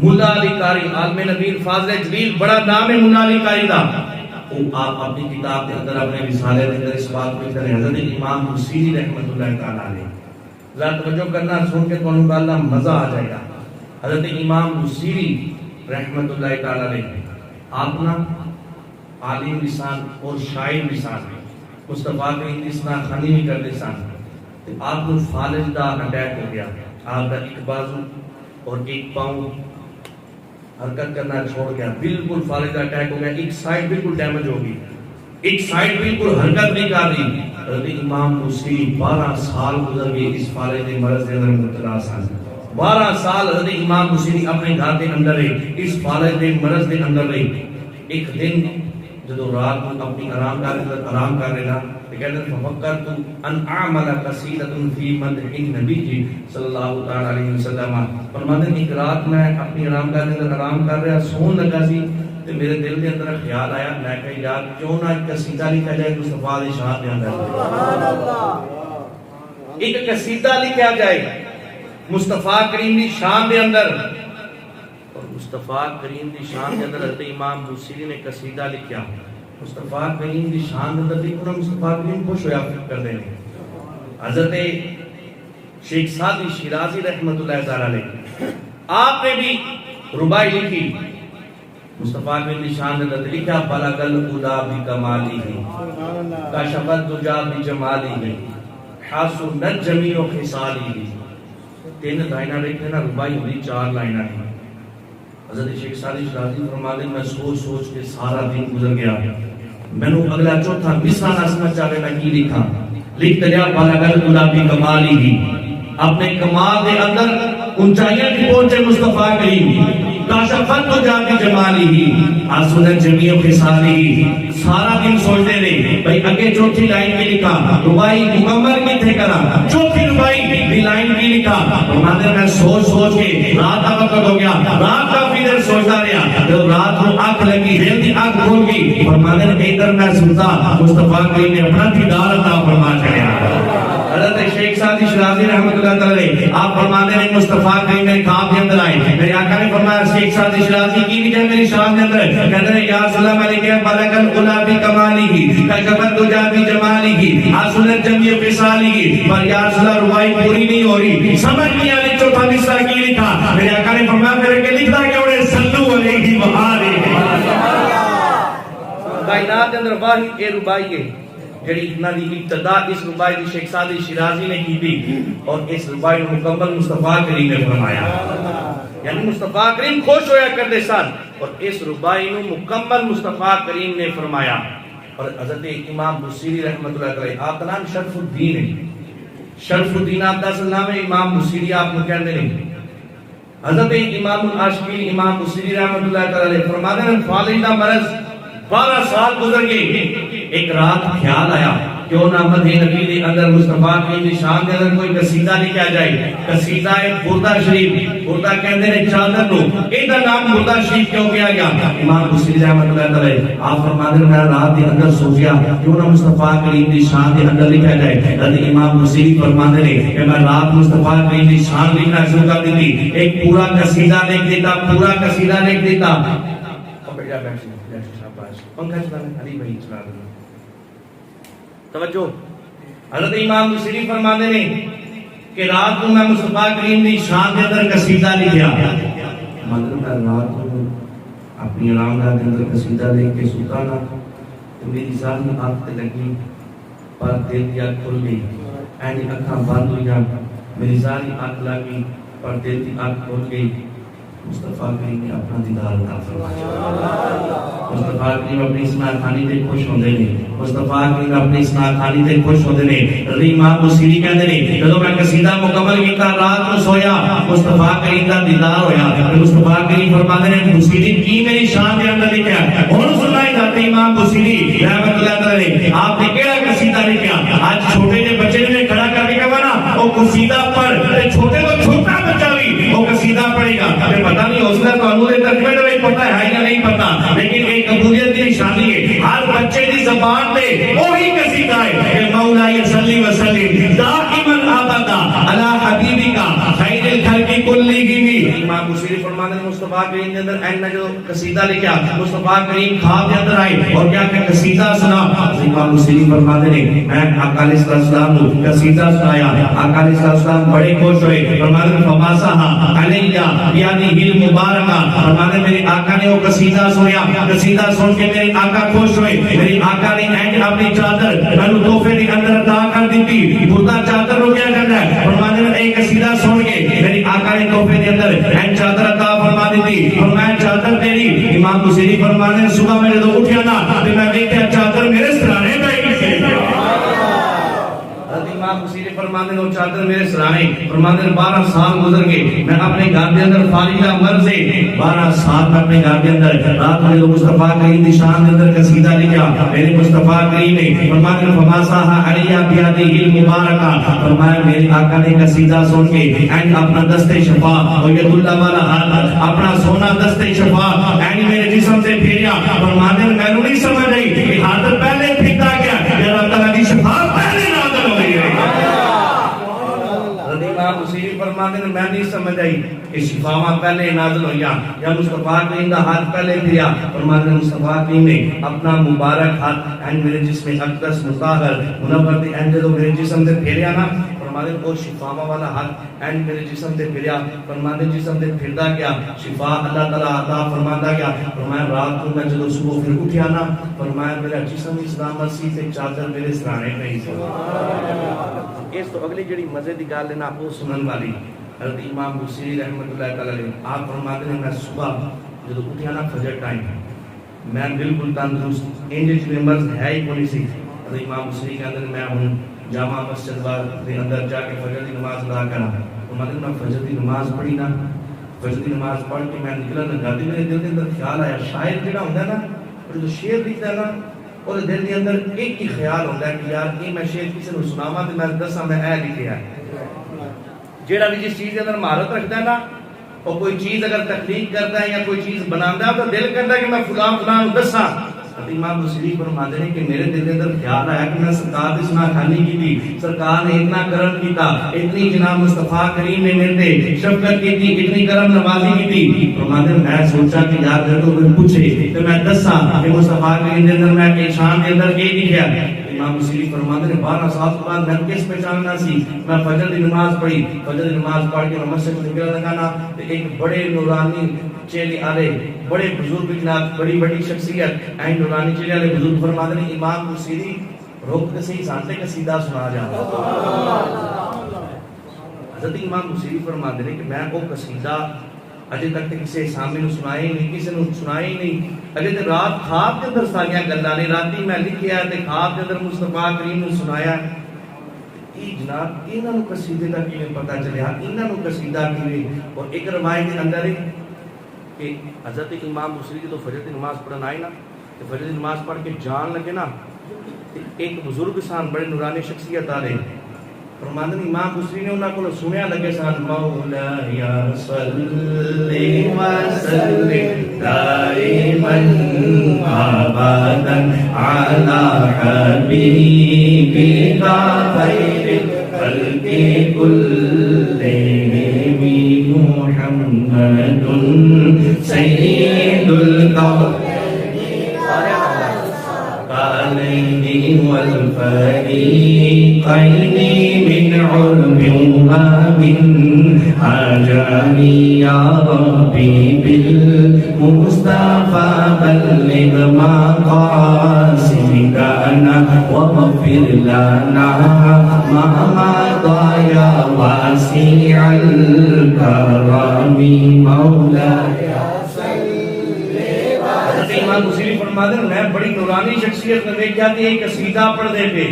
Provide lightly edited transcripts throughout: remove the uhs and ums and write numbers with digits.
ملا علی قاری عالم نبیل فاضل جلیل بڑا نام ہے ملا علی قاری دا. آپ اپنی کتاب کے اندر اپنے رسالے کے اندر اس بات کو لکھتے ہیں حضرت امام بصیری رحمۃ اللہ تعالی علیہ. ذرا توجہ کرنا سن کے تمہیں انشاءاللہ مزہ آ جائے گا. حضرت امام بصیری رحمۃ اللہ تعالی علیہ آپ نا عالم لسان اور شاعر لسان مصطفیٰ کریم کی سنا خانی بھی کرتے سن. آپ کو فالج دا اٹیک ہو گیا. آپ کا ایک بازو اور ایک پاؤں حرکت کرنا چھوڑ گیا. بالکل فالج دا اٹیک ہو گیا. ایک سائیڈ بالکل ڈیمیج ہوگی, ایک سائیڈ بالکل حرکت نہیں کر رہی. حضرت امام بصیری 12 سال گزر گئے اس فالج کے مرض کے اندر مبتلا سن. 12 سال حضرت امام بصیری اپنے گھر کے اندر رہے, اس فالج کے مرض کے اندر رہے. ایک دن جدو رات کو اپنی آرام کر رہے نا تو کہتے ہیں ففکرت ان اعمل قصیدۃ فی مدح النبی صلی اللہ تعالی علیہ وسلم. فرماتے ہیں ایک رات میں اپنی آرام کر رہا سون لگا سی تو میرے دل کے اندر خیال آیا, میں کہا یار کیوں نہ ایک قصیدہ لکھا جائے مصطفیٰ دی شان کے اندر. ایک قصیدہ لکھا جائے مصطفیٰ کریم دی شان کے اندر. مصطفیٰ کریم دی شان کے اندر حضرت امام بصیری نے قصیدہ لکھا. مصطفیٰ کریم دی شان کے اندر دیکھو نا مصطفیٰ کریم خوش ہویا کر دیں. حضرت شیخ سعدی شیرازی رحمۃ اللہ تعالی علیہ آپ نے بھی ربائی لکھی مصطفیٰ کریم دی شان کے اندر لکھا بلغ الہدی بکمالہ کشف الدجی بجمالہ حسنت جمیع خصالہ. 3 لائناں لکھے نا ربائی ہوئی 4 لائناں ہیں. حضرت شیخ سعدی شیرازی فرماتے ہیں میں سوچ کے سارا دن گزر گیا. میں نے اگلا چوتھا مصرع نہ سمجھ چاہے میں کی لکھا. لکھ دیا بلغ الہدی بکمالہ, اپنے کمال کے اندر اونچائیاں کی پہنچے مصطفیٰ کریم. کاشف الدجی بجمالہ حسنت جمیع خصالہ. سارا دن سوچتے رہے بھائی اگے چوتھی لائن کی لکھا, ربائی مکمل کتنے کرا, چوتھی ربائی بھی لائن کی لکھا. فرماتے ہیں میں سوچ کے رات کا وقت ہو گیا, رات کافی دیر سوچتا رہا. جب رات کو آنکھ لگی, دل کی آنکھ کھول گئی. فرماتے ہیں ادھر میں سنتا مصطفیٰ کریم نے اپنا دیدار عطا فرما چڑھا. حضرت شیخ سعدی شیرازی رحمۃ اللہ تعالی آپ فرماتے ہیں مصطفیٰ کریم نے خواب کے اندر آئے. میرے آقا نے فرمایا شیخ سعدی شیرازی کی وجہ میری شان کے اندر کہتے ہیں یا سلام علیکہ بلغ الہدی بکمالہ کشف الدجی بجمالہ حسنت جمیع خصالہ. پر یا رسول ربائی پوری نہیں ہو رہی, سمجھ نہیں آ رہی چوتھا مصرع کی لکھا. میرے آقا نے فرمایا میرے کے لکھنا کیوں ہے صلو علیہ وآلہ. کائنات کے اندر واحد یہ ربائی ہے جڑی اتنا دی ابتدا اس ربائی دی شیخ سعدی شیرازی نے کی تھی, اور اس ربائی کو مکمل مصطفیٰ کریم نے فرمایا. یعنی مصطفیٰ کریم خوش ہویا کرتے سن اور اس ربائی کو مکمل مصطفیٰ کریم نے فرمایا. اور حضرت امام بصیری رحمۃ اللہ علیہ آپ کا نام شرف الدین ہے. شرف الدین آپ کا اصل نام ہے, امام بصیری آپ کو کہتے ہیں. حضرت امام العاشقین امام بصیری رحمۃ اللہ علیہ فرماتے ہیں فالج کا مرض 12 سال گزر گئے. ایک رات خیال آیا کیوں نہ مدح نبی کے اندر مصطفیٰ کی شان کے اندر کوئی قصیدہ لکھا جائے. قصیدہ ہے بردہ شریف. بردہ کہتے ہیں چادر لو, ایدہ نام بردہ شریف کیوں کیا گیا. امام بصیری رحمۃ اللہ علیہ آپ فرماتے ہیں میں رات کے اندر سو گیا کیوں نہ مصطفیٰ کریم کی شان کے اندر لکھا جائے. حضرت امام بصیری فرماتے ہیں کہ میں رات مصطفیٰ کریم کی شان لکھنا شروع کر دی تھی. ایک پورا قصیدہ لکھ دیتا, پورا قصیدہ لکھ دیتا. پنکھا چلانا علی بھائی چلا دینا. توجہ, حضرت امام بصیری فرماتے ہیں کہ رات کو میں مصطفیٰ کریم کی شان کے اندر قصیدہ لکھا. مطلب میں رات کو اپنی آرام گاہ کے اندر قصیدہ لکھ کے سوتا نا تو میری ذاتی آنکھ تے لگی پر دل کی آنکھ کھل گئی. اینی اکھاں بند ہوئی جان, میری ذاتی آنکھ لگی پر دل کی آنکھ کھل گئی. مصطفیٰ کریم نے اپنا دیدار عطا فرمایا. مصطفیٰ کریم اپنی اسنا خانی تے خوش ہوندے نے. مصطفیٰ کریم اپنی اسنا خانی تے خوش ہوندے نے. امام بصیری کہندے نے جدوں میں قصیدہ مکمل کیتا رات نو سویا مصطفیٰ کریم دا دیدار ہویا. مصطفیٰ کریم فرماندے نے بصیری کی میری شان دے اندر لکھیا. ہن سنائی جاتے امام بصیری رحمۃ اللہ علیہ آپ نے کیڑا قصیدہ لکھیا. آج چھوٹے جے بچے نے کھڑا کر کے کہا نا او قصیدہ پڑھ, تے چھوٹے تو چھوٹا بچہ بھی او قصیدہ پڑھے گا. پتہ نہیں حوصلہ تو انہوں نے ترجمے میں پتہ ہے یا نہیں پتہ, لیکن ایک قبولیت کی نشانی ہے. ہر بچے کی زبان پہ وہی قصیدہ ہے کہ مولا صلی وسلم دائما ابدا علی حبیبک خیر الخلق کلہم. امام بصیری فرماتے فرماتے ہیں مصطفیٰ کریم کے اندر اینڈ میں جو قصیدہ لکھا مصطفیٰ کریم خواب کے اندر آئے اور کیا کہ قصیدہ سنا. امام بصری فرماتے ہیں میں آقا علیہ السلام کو قصیدہ سنایا, آقا علیہ السلام بڑے خوش ہوئے. فرماتے ہیں فماسہ علیہ بیادہ المبارکہ, فرماتے ہیں میرے آقا نے وہ قصیدہ سنیا, قصیدہ سن کے میرے آقا خوش ہوئے. میرے آقا نے اینڈ اپنی چادر میں تحفے کے اندر عطا کر دی تھی. بردہ چادر رو کیا کرنا ہے, فرماتے ہیں ایک قصیدہ سن کے میری آقا نے تحفے کے اندر اینڈ چادر عطا فرما دی تھی. فرمایا چادر تیری. امام بصری فرماتے ہیں صبح میں جب اٹھیا نا تو میں دیکھا چادر میرے سرانے پہ امام بصری فرماتے ہیں وہ چادر میرے سرانے. فرماتے ہیں 12 سال گزر گئے میں اپنے گھر کے اندر فارغ عمل سے 12 سال میں اپنے گھر کے اندر رات میں جو مصطفیٰ کریم کی شان کے اندر قصیدہ لکھا میرے مصطفیٰ کریم نے. فرماتے ہیں فماسہ علیہ بیادہ المبارکہ, فرمایا میرے آقا نے قصیدہ سن کے اینڈ اپنا دست شفا اور ید اللہ والا ہاتھ اپنا سونا دست شفا اینڈ میرے جسم سے پھیریا. فرماتے ہیں میں نہیں سمجھ رہی کہ ہاتھ پہلے پھیرتا کیا یا اللہ تعالیٰ کی شفا پہلے نازل ہو گئی ہے. امام بصری فرماتے ہیں میں نہیں سمجھ آئی کہ شفاواں پہلے نازل ہوئی یا مصطفیٰ کریم کا ہاتھ پہلے پھریا. فرماتے ہیں مصطفیٰ کریم نے اپنا مبارک ہاتھ اینڈ میرے جسم اقدس مطہر منور تھے اینڈ جو میرے جسم سے پھیریا نا, فرماتے ہیں وہ شفاواں والا ہاتھ اینڈ میرے جسم سے پھریا. فرماتے ہیں جسم سے پھردا کیا شفا اللہ تعالیٰ عطا فرماتا گیا. فرمایا رات کو میں جب صبح پھر اٹھیا نا, فرمایا میرا جسم اسلام مسیح سے چادر میرے سرانے پہ ہی تھی. اس تو اگلی جڑی مزے دی گل ہے نا وہ سنن والی حضرت امام بصری رحمۃ اللہ تعالی علیہ آپ فرماتے ہیں میں صبح جب اٹھیا نا فجر ٹائم میں بالکل تندرست انج میں مرض ہے ہی کوئی سی. حضرت امام بصری کے اندر میں ہوں جامع مسجد کے اندر جا کے فجر کی نماز ادا کرا. فرماتے ہیں میں فجر کی نماز پڑھی نا, فجر کی نماز پڑھ کے میں نکلا نا گاڑی میرے دل کے اندر خیال آیا شاعر جڑا ہوتا ہے نا اور جو شعر لکھتا ہے نا اور دل کے اندر ایک ہی خیال ہوتا ہے کہ یار یہ میں شعر کسی کو سناواں تے میں دساں میں اے لکھیا ہے. جیڑا بھی جس چیز کے اندر مہارت رکھتا ہے نا اور کوئی چیز اگر تخلیق کرتا ہے یا کوئی چیز بناتا ہے تو دل کرتا ہے کہ میں فلاں فلاں دساں. امام بصری فرماتے ہیں کہ میرے دل کے اندر خیال آیا کہ میں سرکار کی سنا خانی کی تھی, سرکار نے اتنا کرم کیتا, اتنی جناب مصطفیٰ کریم نے میرے تے شفقت کی تھی, اتنی کرم نوازی کی تھی. فرماتے ہیں میں سوچا کہ یار جب تو کوئی پوچھے تو میں دساں کہ مصطفیٰ کریم کے اندر میں کہ شان کے اندر یہ لکھا. امام بصری فرماتے ہیں 12 سال کے بعد میں کس پہچاننا سی. میں فجر کی نماز پڑھی, فجر کی نماز پڑھ کے مسجد سے نکلنے لگا نا تو ایک بڑے نورانی چہرے والے بڑے بزرگ جناب بڑی بڑی شخصیت اینڈ نورانی چہرے والے بزرگ فرماتے ہیں امام بصری روک کے صحیح سانتے قصیدہ سنا جا. حضرت امام بصری فرماتے ہیں کہ میں وہ قصیدہ اجے تک کسی سامنے نو سنائی نہیں, کسی نو سنائی نہیں. اجے تے رات خواب کے اندر ساریاں گلاں نے راتی میں لکھیا تے خواب کے اندر مصطفیٰ کریم نو سنایا. جناب انہاں نو قصیدے دا کیویں پتہ چلیا, انہاں نو قصیدہ کیویں. اور ایک روایت کے اندر ہے کہ حضرت امام بصری جو فجر کی نماز پڑھن آئے نا تو فجر کی نماز پڑھ کے جان لگے نا ایک بزرگ سان بڑے نورانی شخصیت آ رہے. فرماتے ہیں امام بصری نے انہاں کو سنیا لگے سان مولا یا صلی وسلم دائما ابدا علی حبیبک خیر الخلق کلہم محمد سید الکونین والفریقین من علم ومن عجم یا ربی بالمصطفى بلغ مقاصدنا واغفر لنا ما مضى يا واسع الكرم مولاي. امام بصری فرماتے ہیں میں بڑی نورانی شخصیت نے دیکھا کہ ایک قصیدہ پڑھ دے پہ.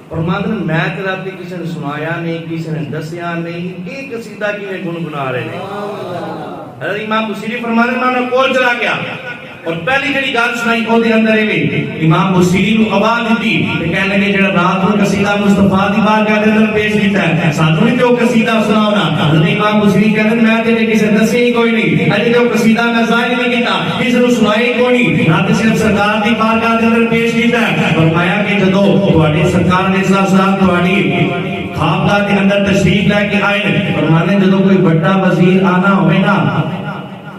فرماتے ہیں میں تیرا کسی نے سنایا نہیں, کسی نے دسیا نہیں, ایک قصیدہ کی میں گنگنا رہے ہیں. حضرت امام بصری فرماتے ہیں میں نے کول چلا گیا اور پہلی جڑی گل سنائی او دے اندر اے امام بصیری نو آواز دتی تے کہن لگے جڑا رات نو قصیدہ مصطفیٰ دی بارگاہ دے اندر پیش کیتا ہے سانوں نہیں تے او قصیدہ سناؤ نا حضرت امام بصیری کہندے میں تے کسے دسے ہی کوئی نہیں اجے تے او قصیدہ میں ظاہر نہیں کیتا کسے نو سنائی کوئی نہیں نہ تے صرف سرکار دی بارگاہ دے اندر پیش کیتا ہے فرمایا کہ جدوں تواڈے سرکار علیہ السلام تواڈی خوابگاہ کے اندر تشریف لے کے آئے فرمانے جدوں کوئی بڑا وزیر آنا ہوئے نا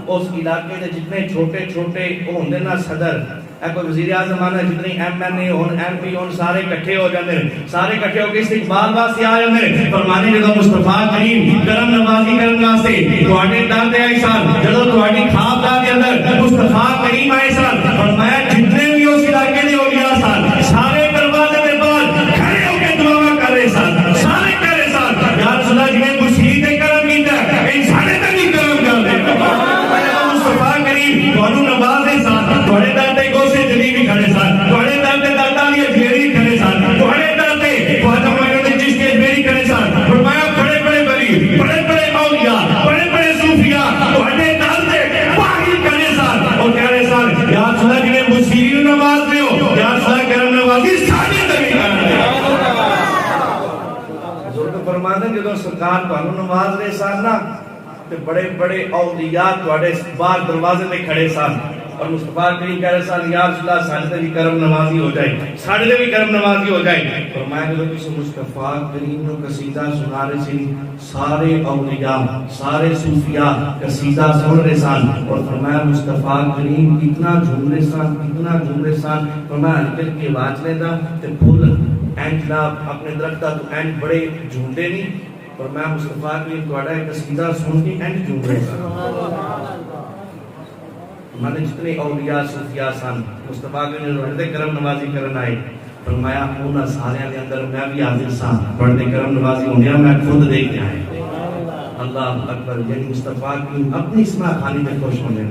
اس علاقے دے جتنے چھوٹے چھوٹے ہوندے نا صدر اے کوئی وزیر اعظم آنا جتنے ایم این اے ہون ایم پی ہون سارے اکٹھے ہو جاندے سارے اکٹھے ہو کے استقبال واسطے آ جاندے فرمانے جدوں مصطفیٰ کریم کرم نوازی کرن واسطے تواڈے در تے آئے سن جدوں تواڈی خوابگاہ دے اندر مصطفیٰ کریم آئے سن فرمایا جتنے بھی اس علاقے دے اولیاء سن سارے دروازے دے باہر کھڑے ہو کے دعا کر رہے سن سارے کہہ رہے سن یا رسول اللہ جویں بصیری تے کرم کیتا اے سارے تے بھی کرم کر دے مصطفیٰ کریم تانوں نوازے سن تواڈے در تے گوسے جلی بھی کھڑے سن تواڈے در تے دادا علی اجمیری کھڑے سن تواڈے در تے خواجہ معین الدین چشتی اجمیری کھڑے سن فرمایا بڑے بڑے ولی بڑے بڑے اولیاء بڑے بڑے صوفیاء تواڈے در تے باہر کھڑے سن اور کہہ رہے سن یا رسول اللہ جویں بصیری نو نواز دیو یا رسول اللہ کرم نوازی سارے تے بھی کر دے حضور فرماتے ہیں جدوں سرکار تانوں نواز رہے سن نا تے بڑے بڑے اولیاء تواڈے باہر دروازے تے کھڑے سن اور مصطفیٰ کریم کہہ رہے سن یا رسول اللہ ساڈے تے بھی کرم نوازی ہو جائے ساڈے تے بھی کرم نوازی ہو جائے فرمایا جدوں کسی مصطفیٰ کریم نو قصیدہ سنا رہے سی سارے اولیاء سارے صوفیاء قصیدہ سن رہے سن اور فرمایا مصطفیٰ کریم کتنا جھوم رہے سن فرمایا ہلکے کے واچنے دا تے پھول این جناب اپنے درختہ تو این بڑے جھومدے نہیں اور میں مصطفیٰ کریم تواڈا ایک قصیدہ سن کے اینڈ جھوم رہے سن ہمارے جتنے اولیاء صوفیاء سن مصطفیٰ کریم نے کرم نوازی کرن آئے فرمایا انہاں سارے دے اندر میں بھی حاضر سا تواڈے کرم نوازی ہوندیا میں خود دیکھ کے آئے اللہ اکبر یعنی مصطفیٰ کریم اپنی اسما خانی میں خوش ہونے